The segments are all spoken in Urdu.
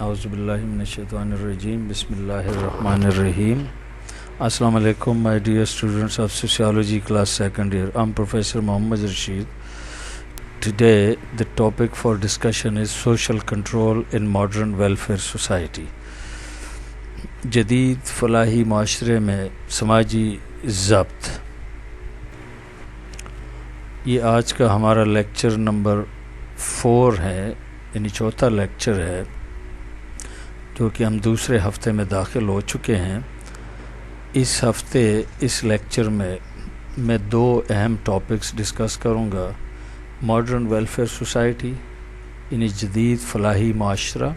اعوذ باللہ من الشیطان الرجیم بسم اللہ الرحمن الرحیم. Assalamu alaikum, my dear students of Sociology class second year. I'm Professor Muhammad Rashid. Today the topic for discussion is social control in modern welfare society. جدید فلاحی معاشرے میں سماجی ضبط، یہ آج کا ہمارا لیکچر نمبر 4 ہے، یعنی چوتھا لیکچر ہے، جو کہ ہم دوسرے ہفتے میں داخل ہو چکے ہیں. اس ہفتے اس لیکچر میں 2 اہم ٹاپکس ڈسکس کروں گا: ماڈرن ویلفیئر سوسائٹی یعنی جدید فلاحی معاشرہ،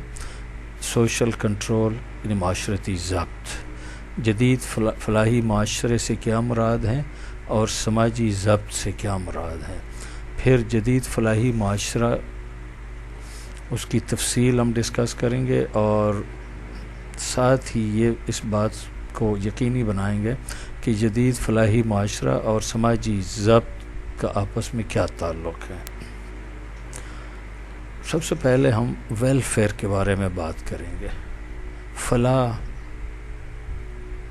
سوشل کنٹرول یعنی معاشرتی ضبط. جدید فلاحی معاشرے سے کیا مراد ہیں اور سماجی ضبط سے کیا مراد ہیں. پھر جدید فلاحی معاشرہ، اس کی تفصیل ہم ڈسکس کریں گے، اور ساتھ ہی یہ اس بات کو یقینی بنائیں گے کہ جدید فلاحی معاشرہ اور سماجی ضبط کا آپس میں کیا تعلق ہے. سب سے پہلے ہم ویلفیئر کے بارے میں بات کریں گے. فلاح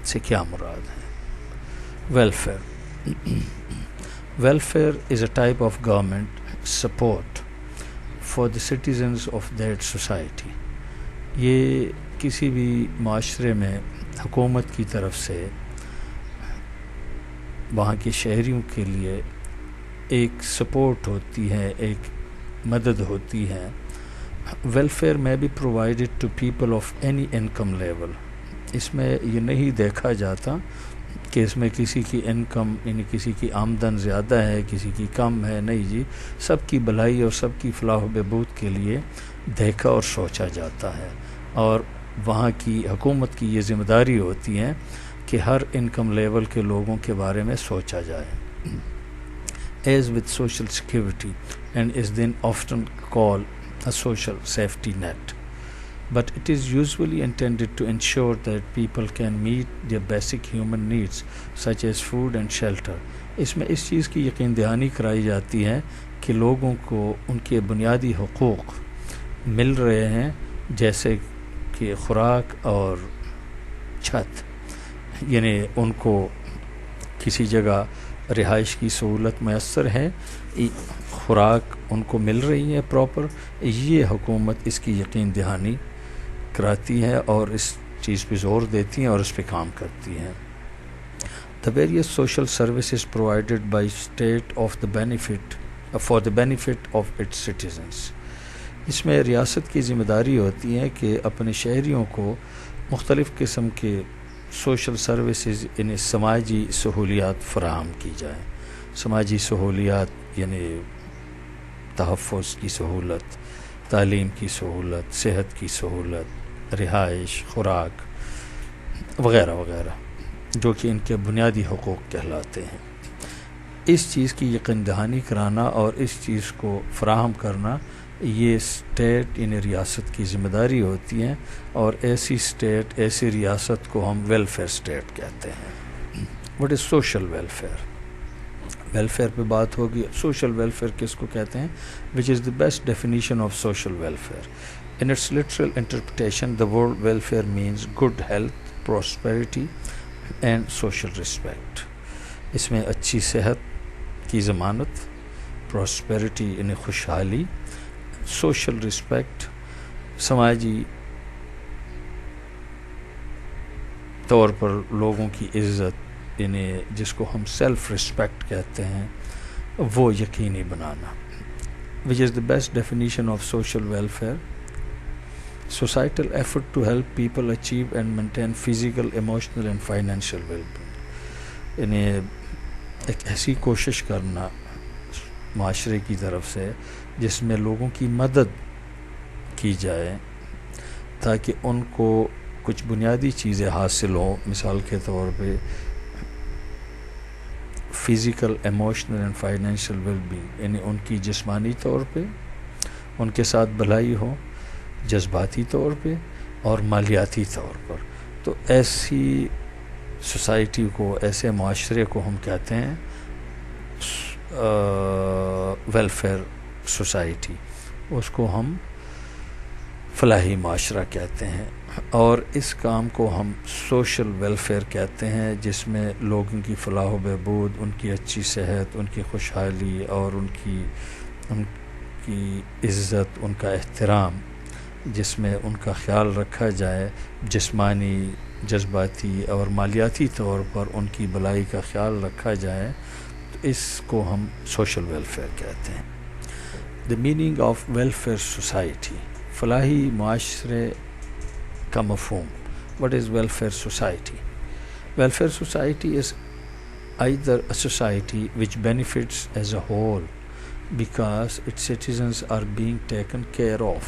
سے کیا مراد ہے؟ Welfare is a type of government support for the citizens of that society. یہ کسی بھی معاشرے میں حکومت کی طرف سے وہاں کے شہریوں کے لیے ایک سپورٹ ہوتی ہے، ایک مدد ہوتی ہے. ویلفیئر میں بھی provided to people of any income level. اس میں یہ نہیں دیکھا جاتا کہ اس میں کسی کی انکم یعنی کسی کی آمدن زیادہ ہے، کسی کی کم ہے. نہیں جی، سب کی بھلائی اور سب کی فلاح و بہبود کے لیے دیکھا اور سوچا جاتا ہے، اور وہاں کی حکومت کی یہ ذمہ داری ہوتی ہے کہ ہر انکم لیول کے لوگوں کے بارے میں سوچا جائے. As with social security and is then often call a social safety net, but it is usually intended to ensure that people can meet their basic human needs such as food and shelter. اس میں اس چیز کی یقین دہانی کرائی جاتی ہے کہ لوگوں کو ان کے بنیادی حقوق مل رہے ہیں، جیسے کہ خوراک اور چھت، یعنی ان کو کسی جگہ رہائش کی سہولت میسر ہے، خوراک ان کو مل رہی ہے پراپر. یہ حکومت اس کی یقین دہانی کراتی ہے اور اس چیز پہ زور دیتی ہیں اور اس پہ کام کرتی ہیں. The various social services provided by state for the benefit of its citizens. اس میں ریاست کی ذمہ داری ہوتی ہے کہ اپنے شہریوں کو مختلف قسم کے سوشل سروسز یعنی سماجی سہولیات فراہم کی جائیں. سماجی سہولیات یعنی تحفظ کی سہولت، تعلیم کی سہولت، صحت کی سہولت، رہائش، خوراک وغیرہ وغیرہ، جو کہ ان کے بنیادی حقوق کہلاتے ہیں. اس چیز کی یقین دہانی کرانا اور اس چیز کو فراہم کرنا یہ اسٹیٹ یعنی ریاست کی ذمہ داری ہوتی ہے، اور ایسی اسٹیٹ، ایسی ریاست کو ہم ویلفیئر اسٹیٹ کہتے ہیں. What is social welfare? Welfare پہ بات ہوگی. سوشل ویلفیئر کس کو کہتے ہیں؟ Which is the best definition of social welfare. In its literal interpretation the word welfare means good health, prosperity and social respect. اس میں اچھی صحت کی ضمانت، پراسپیرٹی یعنی خوشحالی، سوشل رسپیکٹ سماجی طور پر لوگوں کی عزت یعنی جس کو ہم سیلف رسپیکٹ کہتے ہیں، وہ یقینی بنانا. which is the best definition of social welfare. Societal effort to help people achieve and maintain physical, emotional and financial well-being. یعنی ایک ایسی کوشش کرنا معاشرے کی طرف سے جس میں لوگوں کی مدد کی جائے تاکہ ان کو کچھ بنیادی چیزیں حاصل ہوں. مثال کے طور پہ physical, emotional and financial well being, یعنی ان کی جسمانی طور پہ ان کے ساتھ بھلائی ہو، جذباتی طور پہ اور مالیاتی طور پر. تو ایسی سوسائٹی کو، ایسے معاشرے کو ہم کہتے ہیں ویلفیئر سوسائٹی. اس کو ہم فلاحی معاشرہ کہتے ہیں، اور اس کام کو ہم سوشل ویلفیئر کہتے ہیں، جس میں لوگوں کی فلاح و بہبود، ان کی اچھی صحت، ان کی خوشحالی اور ان کی عزت، ان کا احترام، جس میں ان کا خیال رکھا جائے، جسمانی، جذباتی اور مالیاتی طور پر ان کی بھلائی کا خیال رکھا جائے، تو اس کو ہم سوشل ویلفیئر کہتے ہیں۔ The meaning of welfare society، فلاحی معاشرے کا مفہوم۔ What is welfare society؟ Welfare society is either a society which benefits as a whole because its citizens are being taken care of۔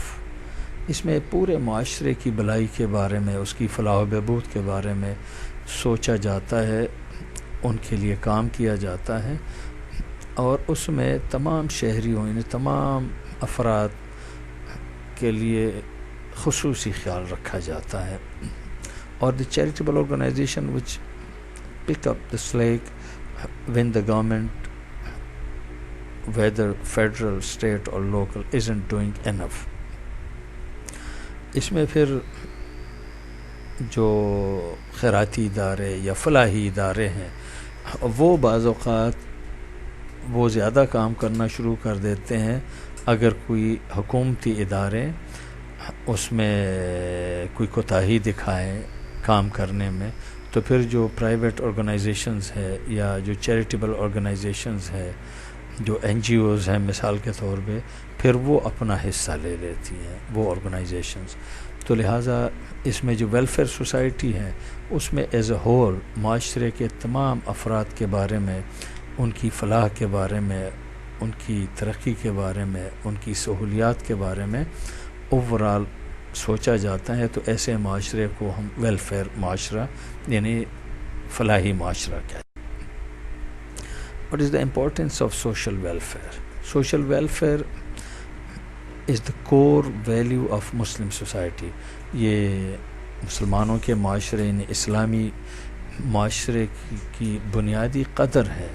اس میں پورے معاشرے کی بھلائی کے بارے میں، اس کی فلاح و بہبود کے بارے میں سوچا جاتا ہے، ان کے لیے کام کیا جاتا ہے، اور اس میں تمام شہریوں، یعنی تمام افراد کے لیے خصوصی خیال رکھا جاتا ہے۔ اور the charitable organization which pick up the slack when the government, whether federal, state or local, isn't doing enough۔ اس میں پھر جو خیراتی ادارے یا فلاحی ادارے ہیں، وہ بعض اوقات وہ زیادہ کام کرنا شروع کر دیتے ہیں۔ اگر کوئی حکومتی ادارے اس میں کوئی کوتاہی دکھائیں کام کرنے میں، تو پھر جو پرائیویٹ آرگنائزیشنز ہے یا جو چیریٹیبل آرگنائزیشنز ہے، جو این جی اوز ہیں مثال کے طور پہ، پھر وہ اپنا حصہ لے لیتی ہیں وہ آرگنائزیشنز۔ تو لہٰذا اس میں جو ویلفیئر سوسائٹی ہے، اس میں ایز اے ہول معاشرے کے تمام افراد کے بارے میں، ان کی فلاح کے بارے میں، ان کی ترقی کے بارے میں، ان کی سہولیات کے بارے میں اوورال سوچا جاتا ہے۔ تو ایسے معاشرے کو ہم ویلفیئر معاشرہ یعنی فلاحی معاشرہ کہتے ہیں۔ What is the importance of social welfare؟ Social welfare is the core value of Muslim society۔ یہ مسلمانوں کے معاشرے یعنی اسلامی معاشرے کی بنیادی قدر ہے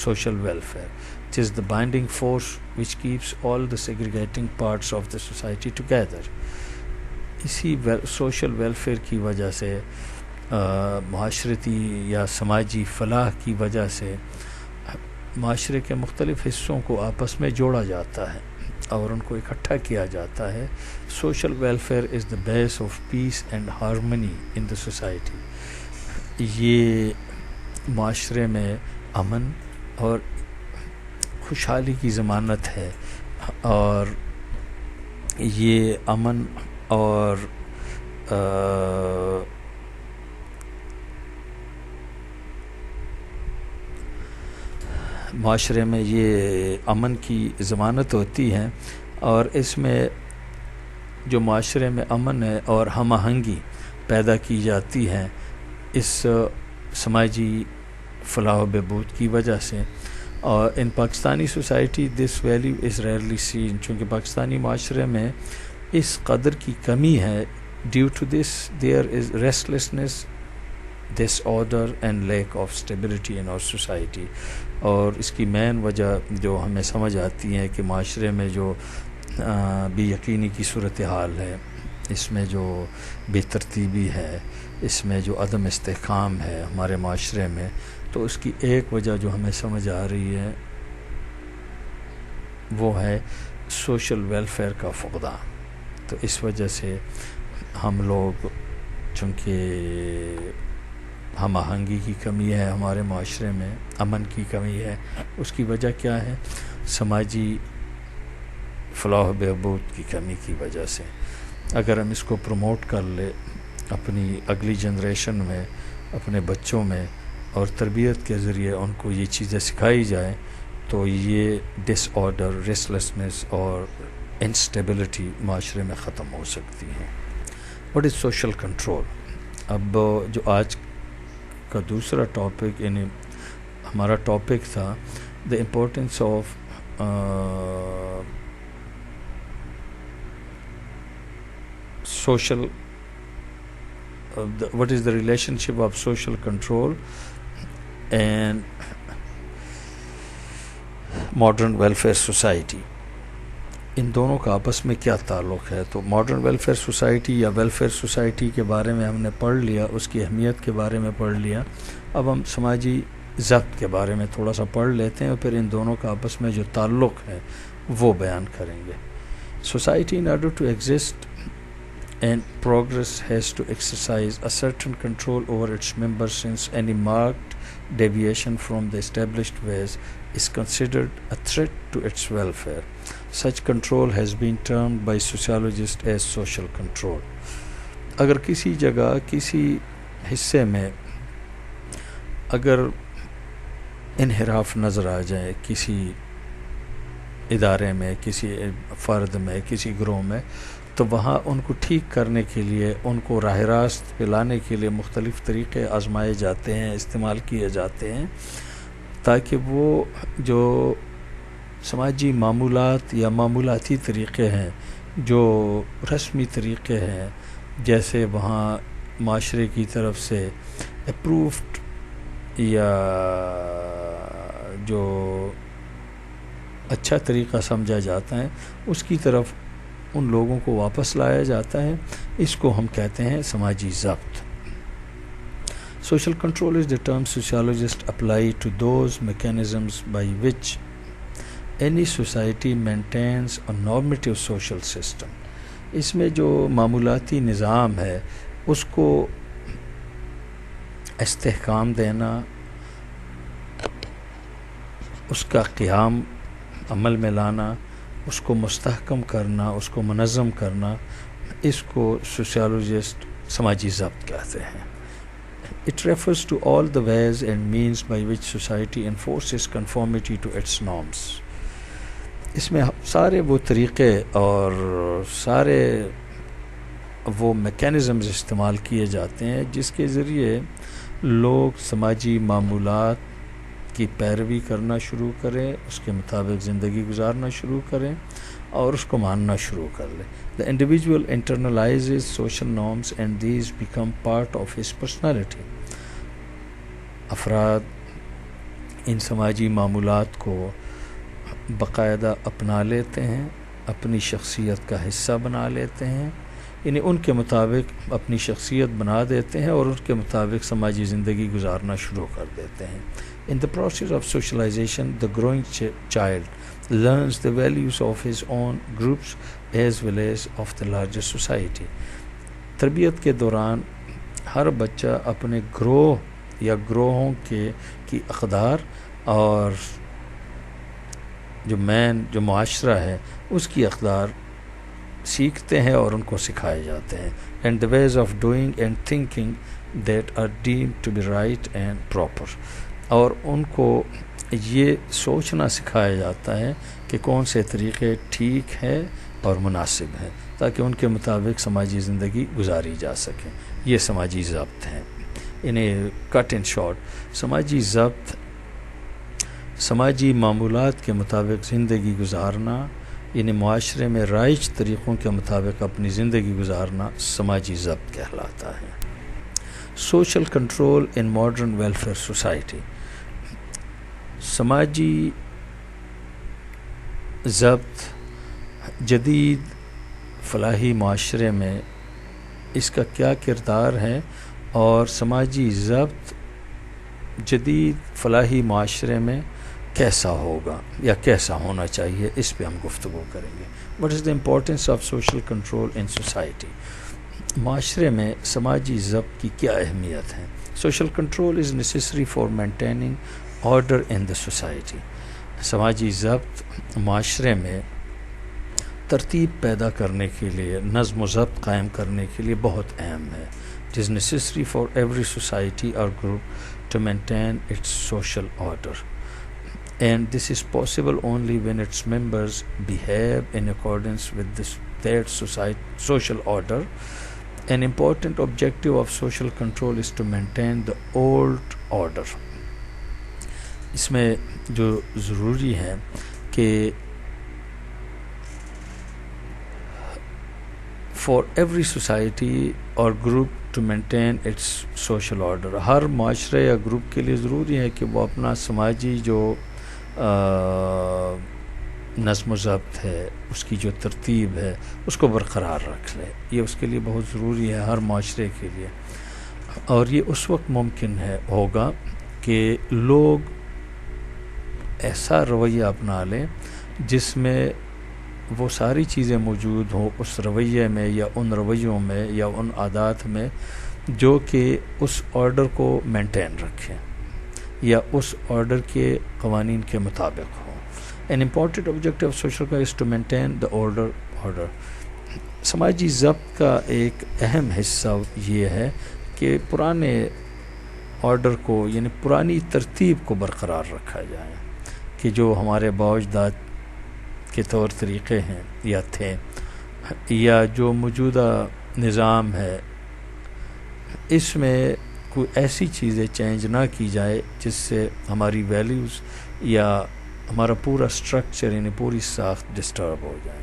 social welfare۔ It is the binding force which keeps all the segregating parts of the society together۔ اسی سوشل ویلفیئر کی وجہ سے، معاشرتی یا سماجی فلاح کی وجہ سے معاشرے کے مختلف حصوں کو آپس میں جوڑا جاتا ہے اور ان کو اکٹھا کیا جاتا ہے۔ Social welfare is the base of peace and harmony in the society. یہ معاشرے میں امن اور خوشحالی کی ضمانت ہے، اور یہ امن اور معاشرے میں یہ امن کی ضمانت ہوتی ہے، اور اس میں جو معاشرے میں امن ہے اور ہم آہنگی پیدا کی جاتی ہے اس سماجی فلاح و بہبود کی وجہ سے۔ اور in Pakistani society this value is rarely seen, چونکہ پاکستانی معاشرے میں اس قدر کی کمی ہے۔ Due to this there is restlessness, disorder and lack of stability in our society. اور اس کی مین وجہ جو ہمیں سمجھ آتی ہے کہ معاشرے میں جو بے یقینی کی صورتحال ہے، اس میں جو بے ترتیبی ہے، اس میں جو عدم استحکام ہے ہمارے معاشرے میں، تو اس کی ایک وجہ جو ہمیں سمجھ آ رہی ہے وہ ہے سوشل ویلفیئر کا فقدان۔ تو اس وجہ سے ہم لوگ، چونکہ ہم آہنگی کی کمی ہے ہمارے معاشرے میں، امن کی کمی ہے، اس کی وجہ کیا ہے؟ سماجی فلاح و بہبود کی کمی کی وجہ سے۔ اگر ہم اس کو پروموٹ کر لیں اپنی اگلی جنریشن میں، اپنے بچوں میں، اور تربیت کے ذریعے ان کو یہ چیزیں سکھائی جائیں، تو یہ ڈس آرڈر، ریسٹلیسنس اور انسٹیبلٹی معاشرے میں ختم ہو سکتی ہے۔ What is social control? اب جو آج کا دوسرا ٹاپک، یعنی ہمارا ٹاپک تھا the importance of social what is the relationship of social control and modern welfare society۔ ان دونوں کا آپس میں کیا تعلق ہے. تو ماڈرن ویلفیئر سوسائٹی یا ویلفیئر سوسائٹی کے بارے میں ہم نے پڑھ لیا، اس کی اہمیت کے بارے میں پڑھ لیا. اب ہم سماجی ضبط کے بارے میں تھوڑا سا پڑھ لیتے ہیں اور پھر ان دونوں کا آپس میں جو تعلق ہے وہ بیان کریں گے. Society in order to exist and progress has to exercise a certain control over its members, since any marked deviation from the established ways is considered a threat to its welfare. Such control has been termed by sociologists as social control. اگر کسی جگہ کسی حصے میں اگر انحراف نظر آ جائے، کسی ادارے میں، کسی فرد میں، کسی گروہ میں، تو وہاں ان کو ٹھیک کرنے کے لیے، ان کو راہ راست پہ لانے کے لیے مختلف طریقے آزمائے جاتے ہیں، استعمال کیے جاتے ہیں، تاکہ وہ جو سماجی معمولات یا معمولاتی طریقے ہیں، جو رسمی طریقے ہیں، جیسے وہاں معاشرے کی طرف سے اپروفڈ یا جو اچھا طریقہ سمجھا جاتا ہے، اس کی طرف ان لوگوں کو واپس لایا جاتا ہے. اس کو ہم کہتے ہیں سماجی ضبط. Social control is the term sociologists apply to those mechanisms by which any society maintains a normative social system. اس میں جو معمولاتی نظام ہے اس کو استحکام دینا، اس کا قیام عمل میں لانا، اس کو مستحکم کرنا، اس کو منظم کرنا، اس کو سوشیالوجسٹ سماجی ضبط کہتے ہیں. It refers to all the ways and means by which society enforces conformity to its norms. اس میں سارے وہ طریقے اور سارے وہ میکینزمز استعمال کیے جاتے ہیں جس کے ذریعے لوگ سماجی معمولات کی پیروی کرنا شروع کریں، اس کے مطابق زندگی گزارنا شروع کریں اور اس کو ماننا شروع کر لیں. The individual internalizes social norms and these become part of his personality. افراد ان سماجی معمولات کو باقاعدہ اپنا لیتے ہیں، اپنی شخصیت کا حصہ بنا لیتے ہیں، یعنی ان کے مطابق اپنی شخصیت بنا دیتے ہیں اور ان کے مطابق سماجی زندگی گزارنا شروع کر دیتے ہیں. In the process of socialization, the growing child learns the values of his own groups as well as of the larger society. تربیت کے دوران ہر بچہ اپنے گروہ یا گروہوں کی اقدار اور جو معاشرہ ہے اس کی اقدار سیکھتے ہیں اور ان کو سکھائے جاتے ہیں. And the ways of doing and thinking that are deemed to be right and proper. اور ان کو یہ سوچنا سکھایا جاتا ہے کہ کون سے طریقے ٹھیک ہے اور مناسب ہیں تاکہ ان کے مطابق سماجی زندگی گزاری جا سکے. یہ سماجی ضبط ہیں. انہیں کٹ ان شارٹ سماجی ضبط سماجی معمولات کے مطابق زندگی گزارنا، یعنی معاشرے میں رائج طریقوں کے مطابق اپنی زندگی گزارنا سماجی ضبط کہلاتا ہے. Social control in modern welfare society. سماجی ضبط جدید فلاحی معاشرے میں اس کا کیا کردار ہے اور سماجی ضبط جدید فلاحی معاشرے میں کیسا ہوگا یا کیسا ہونا چاہیے، اس پہ ہم گفتگو کریں گے. What is the importance of social control in society? معاشرے میں سماجی ضبط کی کیا اہمیت ہے؟ Social control is necessary for maintaining order in the society. سماجی ضبط معاشرے میں ترتیب پیدا کرنے کے لیے، نظم و ضبط قائم کرنے کے لیے بہت اہم ہے. It is necessary for every society or group to maintain its social order. And this is possible only when its members behave in accordance with that social order. An important objective of social control is to maintain the old order. اس میں جو ضروری ہے کہ for every society or group to maintain its social order. ہر معاشرے یا گروپ کے لیے ضروری ہے کہ وہ اپنا سماجی جو نظم و ضبط ہے، اس کی جو ترتیب ہے اس کو برقرار رکھ لے. یہ اس کے لیے بہت ضروری ہے ہر معاشرے کے لیے. اور یہ اس وقت ممکن ہوگا کہ لوگ ایسا رویہ اپنا لیں جس میں وہ ساری چیزیں موجود ہوں اس رویے میں یا ان رویوں میں یا ان عادات میں جو کہ اس آرڈر کو مینٹین رکھیں یا اس آرڈر کے قوانین کے مطابق ہوں. An important objective of social work is to maintain the order. سماجی ضبط کا ایک اہم حصہ یہ ہے کہ پرانے آرڈر کو یعنی پرانی ترتیب کو برقرار رکھا جائے کہ جو ہمارے باوجداد کے طور طریقے ہیں یا تھے یا جو موجودہ نظام ہے اس میں کوئی ایسی چیزیں چینج نہ کی جائے جس سے ہماری ویلیوز یا ہمارا پورا اسٹرکچر یعنی پوری ساخت ڈسٹرب ہو جائے.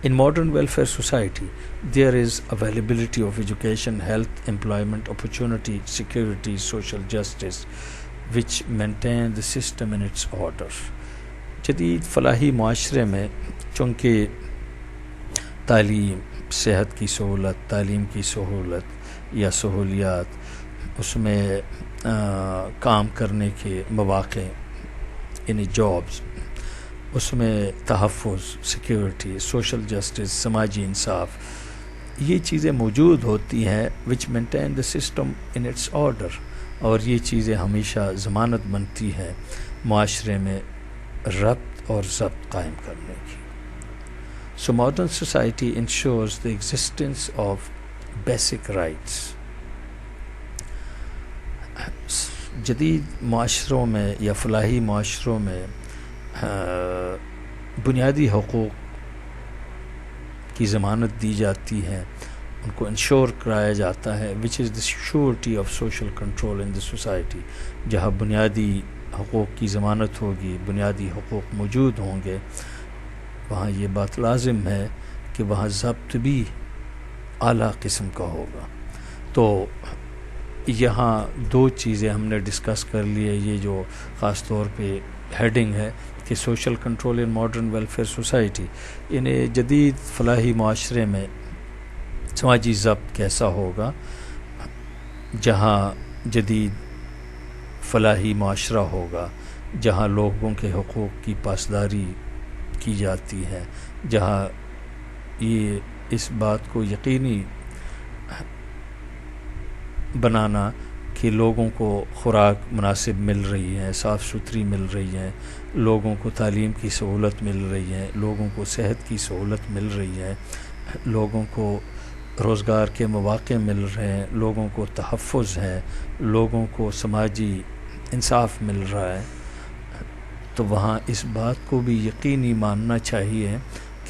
In modern welfare society, there is availability of education, health, employment, opportunity, security, social justice, which maintain the system in its order. جدید فلاحی معاشرے میں چونکہ تعلیم، صحت کی سہولت، تعلیم کی سہولت یا سہولیات، اس میں کام کرنے کے مواقع یعنی جابز، اس میں تحفظ، سیکیورٹی، سوشل جسٹس، سماجی انصاف، یہ چیزیں موجود ہوتی ہیں which maintain the system in its order. اور یہ چیزیں ہمیشہ ضمانت بنتی ہیں معاشرے میں ربط اور ضبط قائم کرنے کی. So modern society ensures the existence of basic rights. جدید معاشروں میں یا فلاحی معاشروں میں بنیادی حقوق کی ضمانت دی جاتی ہے، ان کو انشور کرایا جاتا ہے which is the surety of social control in the society. جہاں بنیادی حقوق کی ضمانت ہوگی، بنیادی حقوق موجود ہوں گے، وہاں یہ بات لازم ہے کہ وہاں ضبط بھی اعلیٰ قسم کا ہوگا. تو یہاں دو چیزیں ہم نے ڈسکس کر لی ہے، یہ جو خاص طور پہ ہیڈنگ ہے کہ social control in modern welfare society, یعنی جدید فلاحی معاشرے میں سماجی ضبط کیسا ہوگا. جہاں جدید فلاحی معاشرہ ہوگا، جہاں لوگوں کے حقوق کی پاسداری کی جاتی ہے، جہاں یہ اس بات کو یقینی بنانا کہ لوگوں کو خوراک مناسب مل رہی ہے، صاف ستھری مل رہی ہے، لوگوں کو تعلیم کی سہولت مل رہی ہے، لوگوں کو صحت کی سہولت مل رہی ہے، لوگوں کو روزگار کے مواقع مل رہے ہیں، لوگوں کو تحفظ ہے، لوگوں کو سماجی انصاف مل رہا ہے، تو وہاں اس بات کو بھی یقینی ماننا چاہیے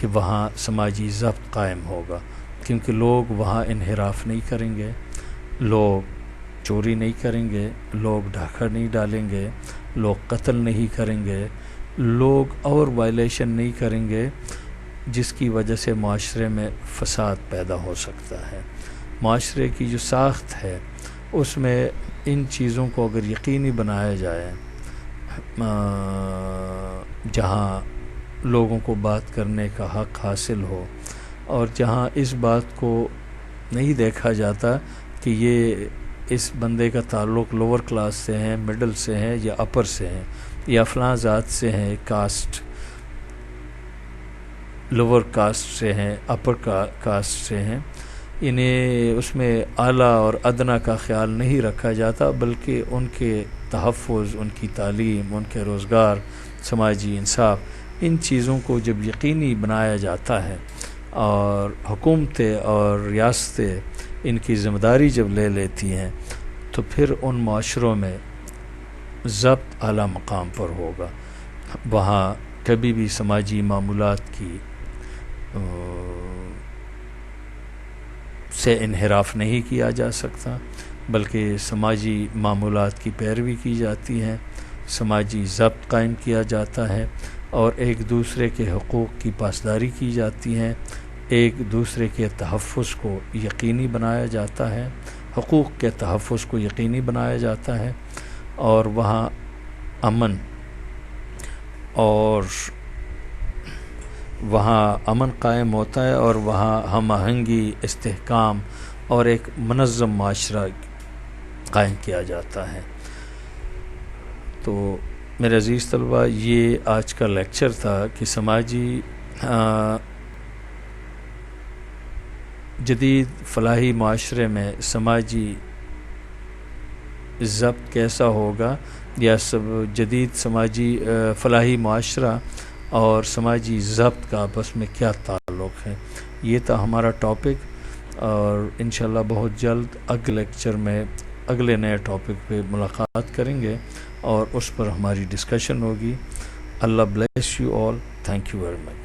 کہ وہاں سماجی ضبط قائم ہوگا، کیونکہ لوگ وہاں انحراف نہیں کریں گے، لوگ چوری نہیں کریں گے، لوگ ڈھاکہ نہیں ڈالیں گے، لوگ قتل نہیں کریں گے، لوگ اور وائلیشن نہیں کریں گے جس کی وجہ سے معاشرے میں فساد پیدا ہو سکتا ہے. معاشرے کی جو ساخت ہے اس میں ان چیزوں کو اگر یقینی بنایا جائے، جہاں لوگوں کو بات کرنے کا حق حاصل ہو اور جہاں اس بات کو نہیں دیکھا جاتا کہ یہ اس بندے کا تعلق لوور کلاس سے ہے، مڈل سے ہے یا اپر سے ہے یا فلاں ذات سے ہے، کاسٹ لوور کاسٹ سے ہیں، اپر کاسٹ سے ہیں، انہیں اس میں اعلیٰ اور ادنا کا خیال نہیں رکھا جاتا، بلکہ ان کے تحفظ، ان کی تعلیم، ان کے روزگار، سماجی انصاف، ان چیزوں کو جب یقینی بنایا جاتا ہے اور حکومتیں اور ریاستیں ان کی ذمہ داری جب لے لیتی ہیں تو پھر ان معاشروں میں ضبط اعلیٰ مقام پر ہوگا. وہاں کبھی بھی سماجی معمولات کی سے انحراف نہیں کیا جا سکتا، بلکہ سماجی معمولات کی پیروی کی جاتی ہے، سماجی ضبط قائم کیا جاتا ہے اور ایک دوسرے کے حقوق کی پاسداری کی جاتی ہے، ایک دوسرے کے تحفظ کو یقینی بنایا جاتا ہے، حقوق کے تحفظ کو یقینی بنایا جاتا ہے، اور وہاں امن اور وہاں امن قائم ہوتا ہے اور وہاں ہم آہنگی، استحکام اور ایک منظم معاشرہ قائم کیا جاتا ہے۔ تو میرے عزیز طلبہ، یہ آج کا لیکچر تھا کہ سماجی جدید فلاحی معاشرے میں سماجی ضبط کیسا ہوگا، یا جدید سماجی فلاحی معاشرہ اور سماجی ضبط کا آپس میں کیا تعلق ہے۔ یہ تھا ہمارا ٹاپک، اور انشاءاللہ بہت جلد اگلے لیکچر میں اگلے نئے ٹاپک پہ ملاقات کریں گے اور اس پر ہماری ڈسکشن ہوگی۔ Allah bless you all, thank you very much.